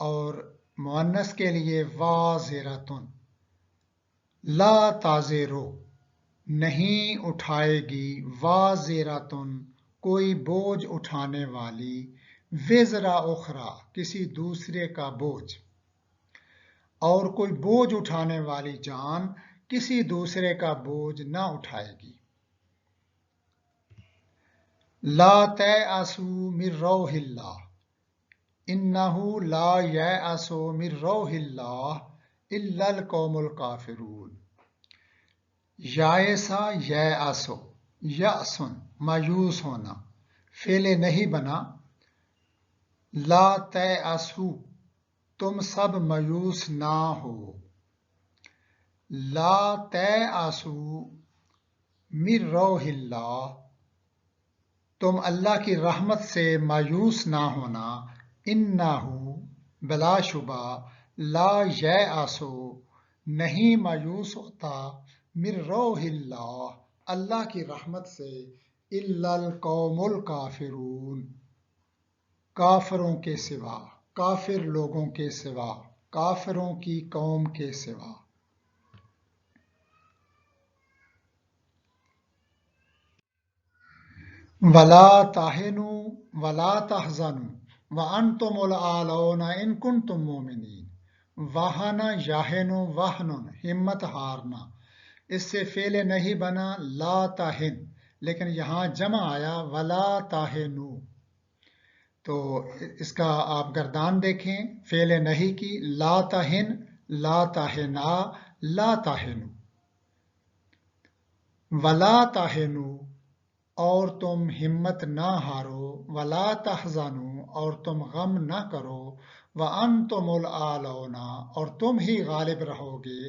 اور مؤنث کے لیے وازرتن، لا تازرو نہیں اٹھائے گی، وازرتن کوئی بوجھ اٹھانے والی، وزرا اخرى کسی دوسرے کا بوجھ، اور کوئی بوجھ اٹھانے والی جان کسی دوسرے کا بوجھ نہ اٹھائے گی۔ لا تیأسوا من روح اللہ انہ لا ییأس من روح اللہ الا القوم الکافرون۔ یائسا ییأس، یأسن مایوس ہونا، فعل نہیں بنا۔ لا تیأسوا تم سب مایوس نہ ہو، لا تیأسوا من روح اللہ تم اللہ کی رحمت سے مایوس نہ ہونا، انہ بلا شبہ، لا ییأس نہیں مایوس ہوتا، من روح اللہ اللہ کی رحمت سے، الا القوم الکافرون کافروں کے سوا، کافر لوگوں کے سوا، کافروں کی قوم کے سوا۔ ولا تہنوا ولا تحزنوا وانتم الاعلون ان کنتم مؤمنین۔ وہن یہن وہن ہمت ہارنا، اس سے فعل نہیں بنا لا تہن، لیکن یہاں جمع آیا ولا تہنوا، تو اس کا آپ گردان دیکھیں، فعل نہیں کی، لا تہن، لا تہنا، لا تہنوا۔ ولا تہنوا اور تم ہمت نہ ہارو، ولا تحزنوا اور تم غم نہ کرو، وانتم الاعلون اور تم ہی غالب رہو گے،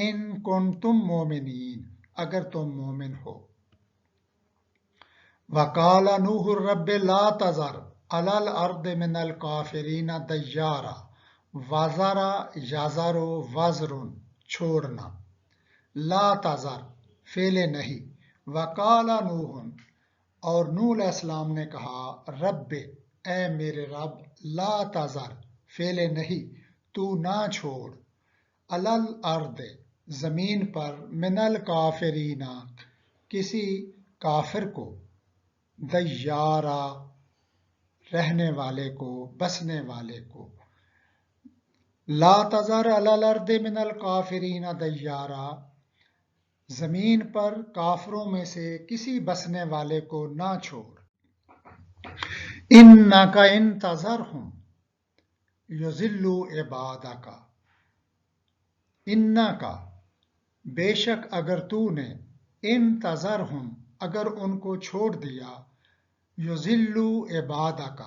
ان کنتم مؤمنین اگر تم مومن ہو۔ وقال نوح رب لا تذر علی الارض من الکافرین دیارا، وزر یذر وزر چھوڑنا، لا تذر فعل نہیں، وقال نوح اور نوح علیہ السلام نے کہا، رب اے میرے رب، لا تذر فعل نہیں، تو نہ چھوڑ، علی الارض زمین پر، من الکافرین کسی کافر کو، دیارا رہنے والے کو، بسنے والے کو۔ لا تذر علی الارض من الکافرین دیارا زمین پر کافروں میں سے کسی بسنے والے کو نہ چھوڑ۔ انک ان تذرہم یضلوا عبادک، انک بے شک اگر تو نے، ان تذرہم اگر ان کو چھوڑ دیا، یضلوا عبادک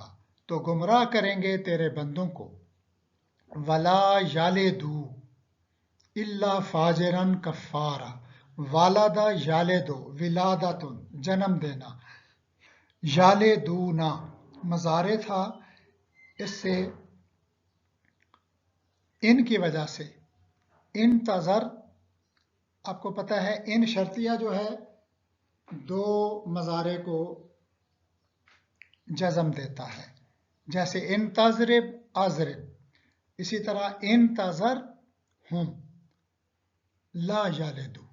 تو گمراہ کریں گے تیرے بندوں کو، ولا یلدوا الا فاجرا کفارا، والد یالد ولادت جنم دینا، یالدون مضارع تھا، اس سے ان کی وجہ سے، ان تذر آپ کو پتہ ہے ان شرطیہ جو ہے دو مضارع کو جزم دیتا ہے، جیسے ان تضرب اضرب، اسی طرح ان تذر ہم لا یالدو،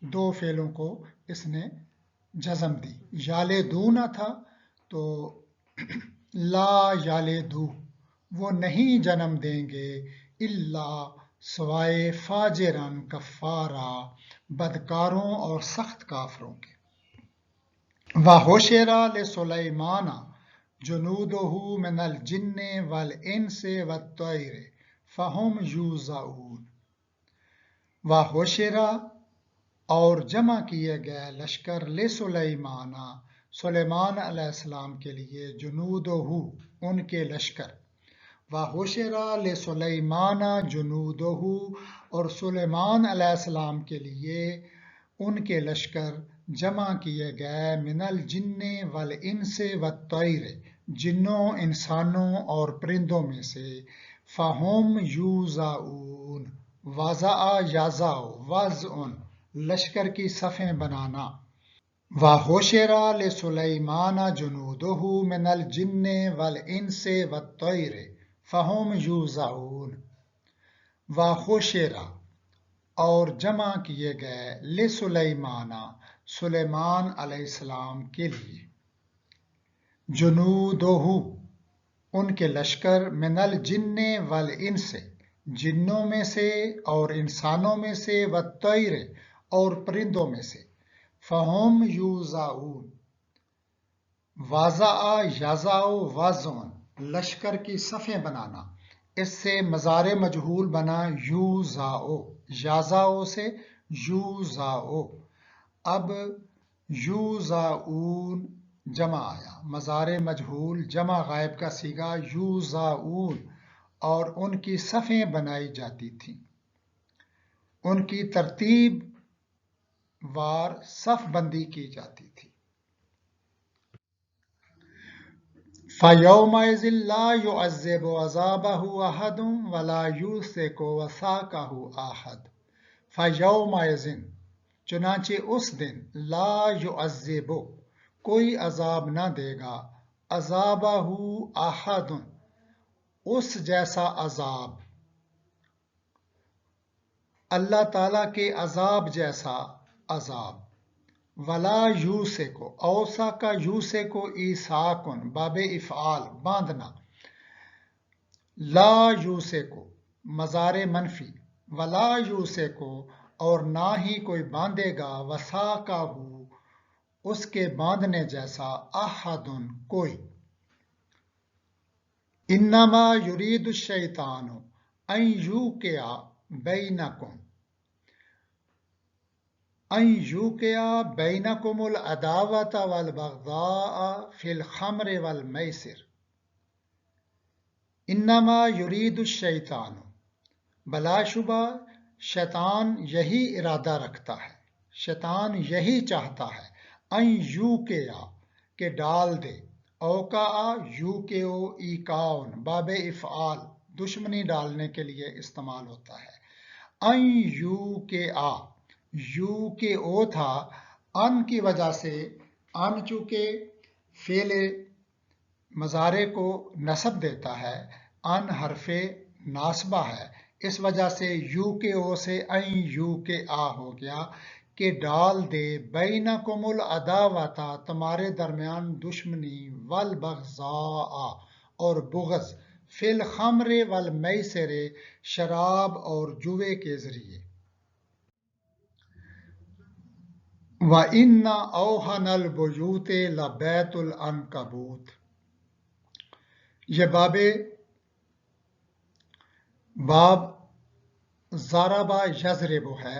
دو فعلوں کو اس نے جزم دی، یالدون تھا تو لا یالدو وہ نہیں جنم دیں گے، الا سوائے فاجرن کفارا بدکاروں اور سخت کافروں کے۔ وحشر لسلیمان جنودہ من الجن والانس والطیر فہم یوزعون۔ وحشر اور جمع کیے گئے لشکر لسلیمان سلیمان علیہ السلام کے لیے، جنودہ ان کے لشکر، وحشر لسلیمان جنودہ اور سلیمان علیہ السلام کے لیے ان کے لشکر جمع کیے گئے، من الجن والانس والطیر جنوں انسانوں اور پرندوں میں سے، فہم یوزعون وضع یضع وضع لشکر کی صفیں بنانا، وحشر لسلیمان جنودہ من الجن والانس والطیر فہم یوزعون وحشر اور جمع کیے گئے لسلیمان سلیمان علیہ السلام کے لیے جنودہ ان کے لشکر من الجن والانس جنوں میں سے اور انسانوں میں سے والطیر اور پرندوں میں سے فہم یوزعون واضع یضع وضعن لشکر کی صفیں بنانا اس سے مضار مجہول بنا یوزع یضع سے یوزع اب یوزعون جمع آیا مضار مجہول جمع غائب کا صیغہ یوزعون اور ان کی صفیں بنائی جاتی تھیں ان کی ترتیب وار صف بندی کی جاتی تھی فَيَوْمَئِذٍ لَا يُعَذِّبُ عَذَابَهُ أَحَدٌ وَلَا يُوثِقُ وَثَاقَهُ أَحَدٌ فَيَوْمَئِذٍ چنانچہ اس دن لا يُعَذِّبُ کوئی عذاب نہ دے گا عذابہ احد اس جیسا عذاب اللہ تعالیٰ کے عذاب جیسا عذاب ولا یوسکو اوسا کا یوسکو ایساکن باب افعال باندھنا لا یوسکو مضار منفی ولا یوسکو اور نہ ہی کوئی باندھے گا وثاقہ اس کے باندھنے جیسا احدن کوئی انما یرید الشیطان ان یوقع بینکم العداوۃ والبغضاء فی الخمر والمیسر انما یرید الشیطان بلا شبہ شیطان یہی ارادہ رکھتا ہے شیطان یہی چاہتا ہے ان یوقع کہ ڈال دے اوقع یوقع ایقاؤن باب افعال دشمنی ڈالنے کے لیے استعمال ہوتا ہے ان یوقع یو کے او تھا ان کی وجہ سے ان چونکہ فعل مضارع کو نصب دیتا ہے ان حرف ناصبہ ہے اس وجہ سے یو کے او سے ان یو کے آ ہو گیا کہ ڈال دے بینکم العداوۃ تمہارے درمیان دشمنی والبغضاء اور بغض فی الخمر والمیسر شراب اور جوے کے ذریعے وَإِنَّ أَوْهَنَ الْبُيُوتِ لَبَيْتُ الْعَنْكَبُوتِ یہ باب ضربہ یضرب ہے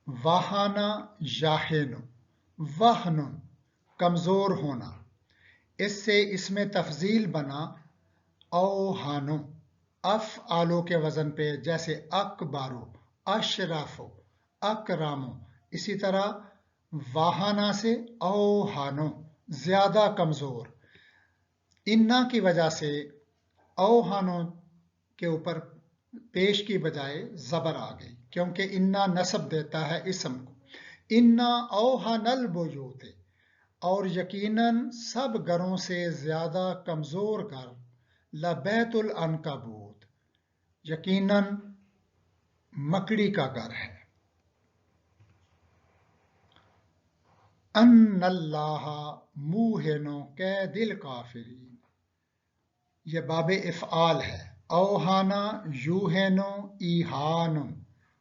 وہانا یاہن وہن کمزور ہونا اس سے اس میں تفضیل بنا اوہانو افعالو کے وزن پہ جیسے اکبارو اشرفو اکرامو اسی طرح واہانہ سے اوہانو زیادہ کمزور انا کی وجہ سے اوہانو کے اوپر پیش کی بجائے زبر آ گئی کیونکہ انا نصب دیتا ہے اسم کو انا اوہن البیوت اور یقیناً سب گھروں سے زیادہ کمزور گھر لبیت العنکبوت یقیناً مکڑی کا گھر ہے ان اللہ موہن کید الکافرین یہ باب افعال ہے اوہانا یوہنو ایہان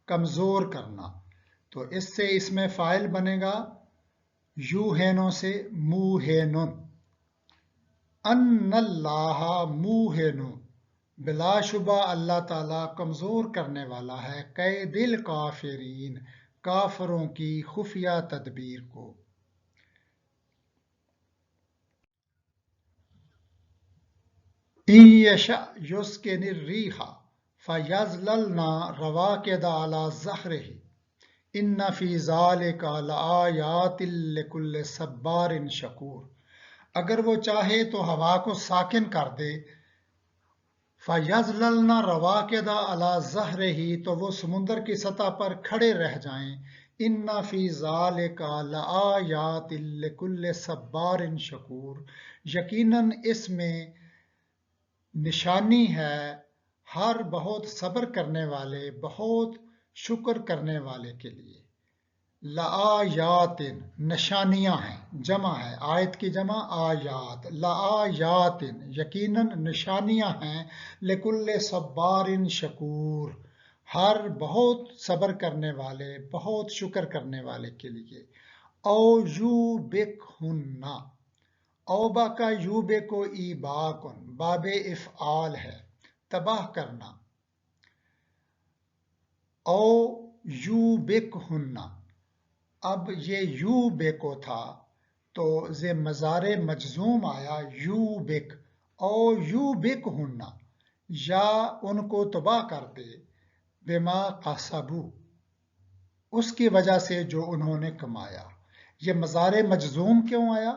کمزور کرنا تو اس سے اس میں فاعل بنے گا یوہنو سے موہن ان اللہ موہن بلا شبہ اللہ تعالیٰ کمزور کرنے والا ہے قید الکافرین کافروں کی خفیہ تدبیر کو إِن يَشَأْ يُسْكِنِ الرِّيحَ فَيَظْلَلْنَ رَوَاكِدَ عَلَى ظَهْرِهِ إِنَّ فِي ذَلِكَ لَآيَاتٍ لِكُلِّ صَبَّارٍ شَكُورٍ اگر وہ چاہے تو ہوا کو ساکن کر دے فَيَظْلَلْنَ رَوَاكِدَ عَلَى ظَهْرِهِ تو وہ سمندر کی سطح پر کھڑے رہ جائیں إِنَّ فِي ذَلِكَ لَآيَاتٍ لِكُلِّ صَبَّارٍ شَكُورٍ یقیناً اس میں نشانی ہے ہر بہت صبر کرنے والے، بہت شکر کرنے والے کے لیے۔ لآیات نشانیاں ہیں، جمع ہے، آیت کی جمع آیات، لآیات یقیناً نشانیاں ہیں، لکل صبار شکور ہر بہت صبر کرنے والے، بہت شکر کرنے والے کے لیے۔ او یو بک ہننا، اوبا کا یوبے کو ایبا کن باب افعال ہے، تباہ کرنا۔ او یو بک ہننا، اب یہ یو بیکو تھا تو یہ مضار مجزوم آیا you book, O you book ہننا، یا ان کو تباہ کر دے، بما قصبو اس کی وجہ سے جو انہوں نے کمایا۔ یہ مضار مجزوم کیوں آیا؟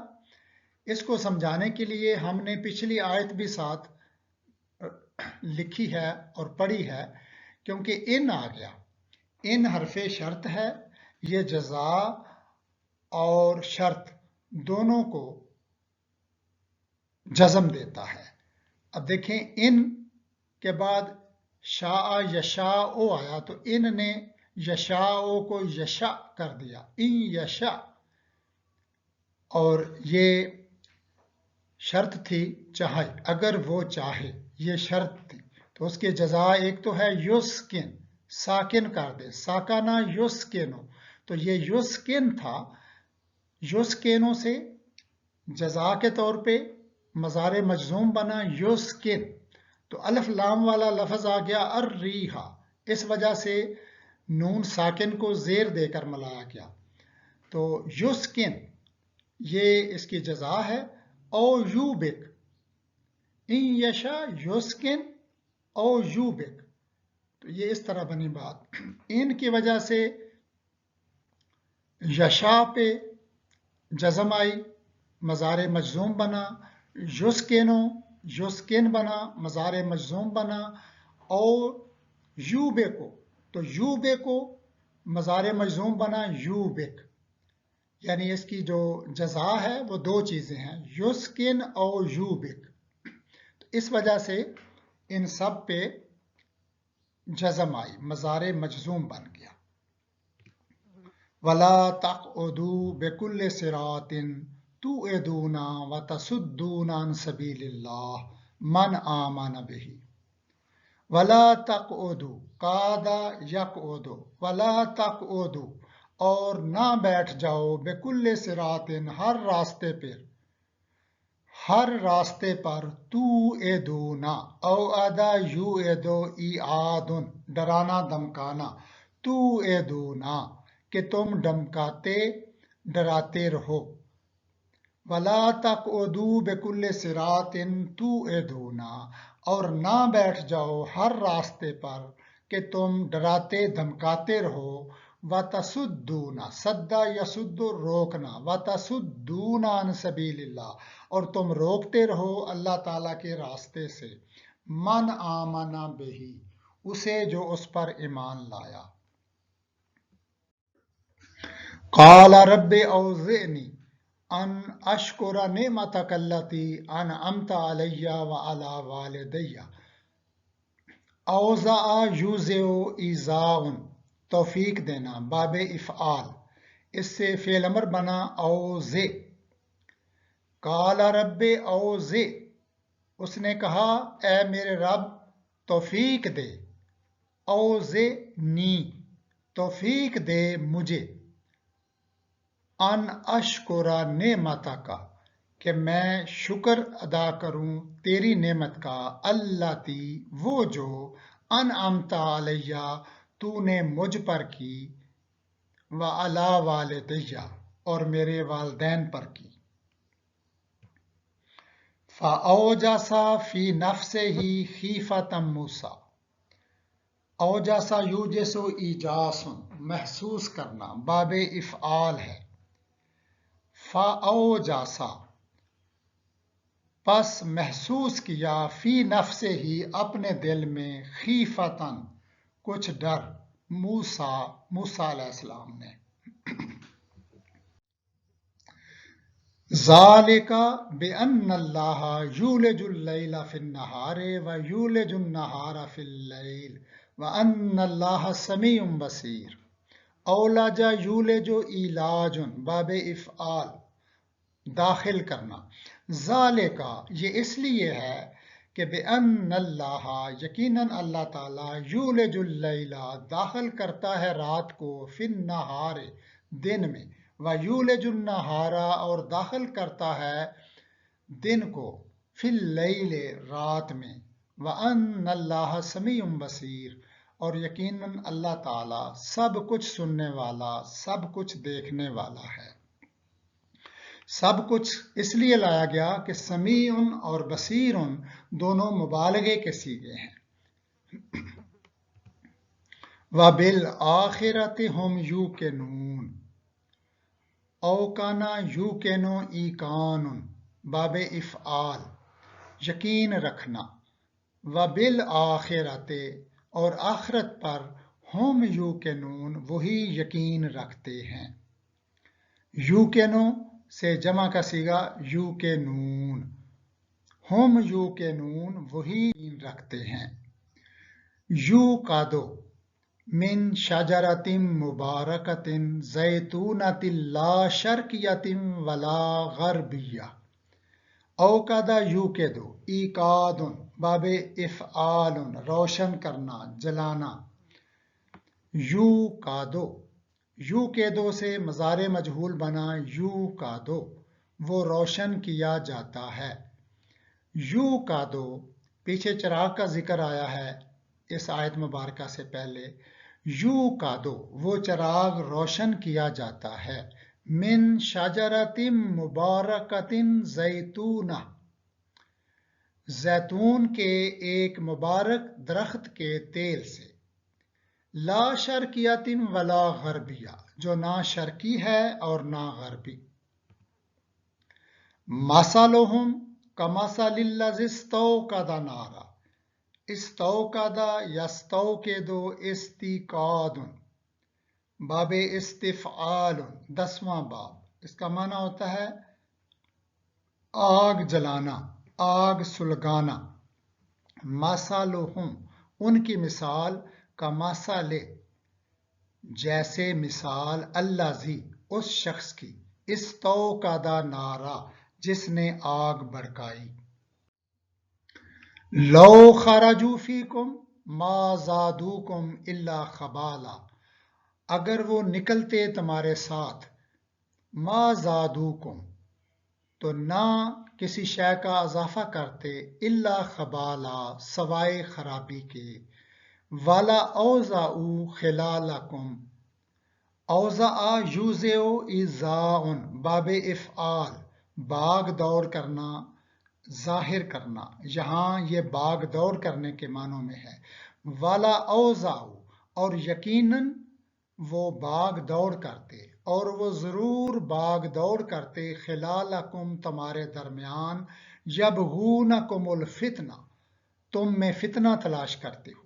اس کو سمجھانے کے لیے ہم نے پچھلی آیت بھی ساتھ لکھی ہے اور پڑھی ہے، کیونکہ ان آ گیا، ان حرف شرط ہے، یہ جزا اور شرط دونوں کو جزم دیتا ہے۔ اب دیکھیں ان کے بعد شاء یشاء آیا تو ان نے یشاء کو یشاء کر دیا، ان یشاء، اور یہ شرط تھی چاہے، اگر وہ چاہے، یہ شرط تھی تو اس کے جزا ایک تو ہے یسکن، ساکن کر دے، ساکانہ یسکنو، تو یہ یسکن تھا، یسکنو سے جزا کے طور پہ مضار مجزوم بنا یسکن، تو الف لام والا لفظ آ گیا الریحہ، اس وجہ سے نون ساکن کو زیر دے کر ملایا گیا، تو یسکن یہ اس کی جزا ہے۔ او یوبک، ان یشا یسکن او یوبک، تو یہ اس طرح بنی بات۔ ان کی وجہ سے یشا پہ جزم آئی، مضار مجزوم بنا، یسکنو یسکن بنا، مضار مجزوم بنا، اور یوبے کو، تو یوبے کو مضار مجزوم بنا یوبک، یعنی اس کی جو جزا ہے وہ دو چیزیں ہیں، یسکن اور یوبک، تو اس وجہ سے ان سب پہ جزم آئی، مضار مجزوم بن گیا۔ وَلَا تَقْعُدُوا بِكُلِّ صِرَاطٍ تُوعِدُونَ وَتَصُدُّونَ عَنْ سَبِيلِ اللَّهِ مَنْ آمَنَ بِهِ۔ وَلَا تَقْعُدُوا قَعَدَ يَقْعُدُ، وَلَا تَقْعُدُوا اور نہ بیٹھ جاؤ، بِكُلِّ صِرَاطٍ ہر راستے پر، ہر راستے پر، تُوعِدُونَ اوعد یوعد ایعاد ڈرانا دمکانا، تُوعِدُونَ کہ تم دمکاتے ڈراتے رہو، وَلَا تَقْعُدُوا بِكُلِّ صِرَاطٍ تُوعِدُونَ اور نہ بیٹھ جاؤ ہر راستے پر کہ تم ڈراتے دھمکاتے رہو، وَتَصُدُّونَ صَدَّ يَصُدُّ روکنا، وَتَصُدُّونَ عَنْ سَبِيلِ اللَّهِ اور تم روکتے رہو اللہ تعالیٰ کے راستے سے، من آمن بہ اسے جو اس پر ایمان لایا۔ قال رب اوزعنی ان اشکر نعمتک التی انعمت علی وعلی والدی۔ اوزع یوزع ایزاء توفیق دینا، باب افعال، اس سے فعل امر بنا اوزع۔ قال رب اوزع اس نے کہا اے میرے رب توفیق دے، اوزعنی توفیق دے مجھے، ان اشکر نعمتک کہ میں شکر ادا کروں تیری نعمت کا، التی وہ جو، انعمت علی تو نے مجھ پر کی، وعلی والدی اور میرے والدین پر کی۔ فَأَوْجَسَ فِي نَفْسِهِ خِیفَةً مُوسیٰ، اوجس یوجس ایجاس محسوس کرنا، باب افعال ہے۔ فَأَوْجَسَ پس محسوس کیا، فی نفسہ ہی اپنے دل میں، خیفتاً کچھ ڈر، موسیٰ علیہ السلام نے۔ ذالکا بأن اللہ یولج اللیل فی النہار ویولج النہار فی اللیل وأن اللہ سمیع بصیر۔ اولج یولج ایلاج باب افعال داخل کرنا، ذالکا یہ اس لیے ہے کہ بأن اللہ یقیناً اللہ تعالیٰ یولج اللیل داخل کرتا ہے رات کو فی النہار دن میں، ویولج النہار اور داخل کرتا ہے دن کو فی اللیل رات میں، وَأَنَّ اللَّهَ سَمِيعٌ بَصِيرٌ اور یقیناً اللہ تعالیٰ سب کچھ سننے والا سب کچھ دیکھنے والا ہے۔ سب کچھ اس لیے لایا گیا کہ سمیع اور بصیر دونوں مبالغے کے صیغے ہیں۔ وَبِالْآخِرَةِ هُمْ يُوقِنُونَ اوکانا یوقنو ایقان باب افعال یقین رکھنا، وبالآخرۃ اور آخرت پر ہم یوقنون وہی یقین رکھتے ہیں۔ یوقنو سے جمع کا صیغہ یوقنون، ہم یوقنون وہی یقین رکھتے ہیں۔ یوقادو من شجرۃ مبارکۃ زیتونۃ لا شرقیۃ ولا غربیہ۔ اوقدہ یوقدو ایقاد باب افعال روشن کرنا جلانا۔ یوقادو یوقدو سے مضارع مجہول بنا یوقادو وہ روشن کیا جاتا ہے۔ یوقادو پیچھے چراغ کا ذکر آیا ہے اس آیت مبارکہ سے پہلے، یوقادو وہ چراغ روشن کیا جاتا ہے، من شجرۃ مبارکۃ زیتونہ زیتون کے ایک مبارک درخت کے تیل سے، لا شرقیۃ ولا غربیہ جو نہ شرقی ہے اور نہ غربی۔ مثلہم کمثل الذی استوقد نارا، استوقد یستوقد استیقاظ باب استفعال 10واں باب، اس کا معنی ہوتا ہے آگ جلانا، آگ سلگانا۔ مثلہم ان کی مثال کمثل جیسے مثال الذی اس شخص کی، استوقد نارا جس نے آگ بھڑکائی۔ لو خرجوا فیکم ما زادوکم الا خبالا، اگر وہ نکلتے تمہارے ساتھ، ما زادوکم تو نہ کسی شے کا اضافہ کرتے، الا خبالا سوائے خرابی کے، ولا اوضعوا خلالکم، اوضع یوضع ایضاء باب افعال باغ دوڑ کرنا ظاہر کرنا، یہاں یہ باغ دوڑ کرنے کے معنوں میں ہے۔ ولا اوضع اور یقیناً وہ باغ دوڑ کرتے، اور وہ ضرور باغ دوڑ کرتے، خلالکم تمہارے درمیان، یبغونکم الفتنہ تم میں فتنہ تلاش کرتے ہو۔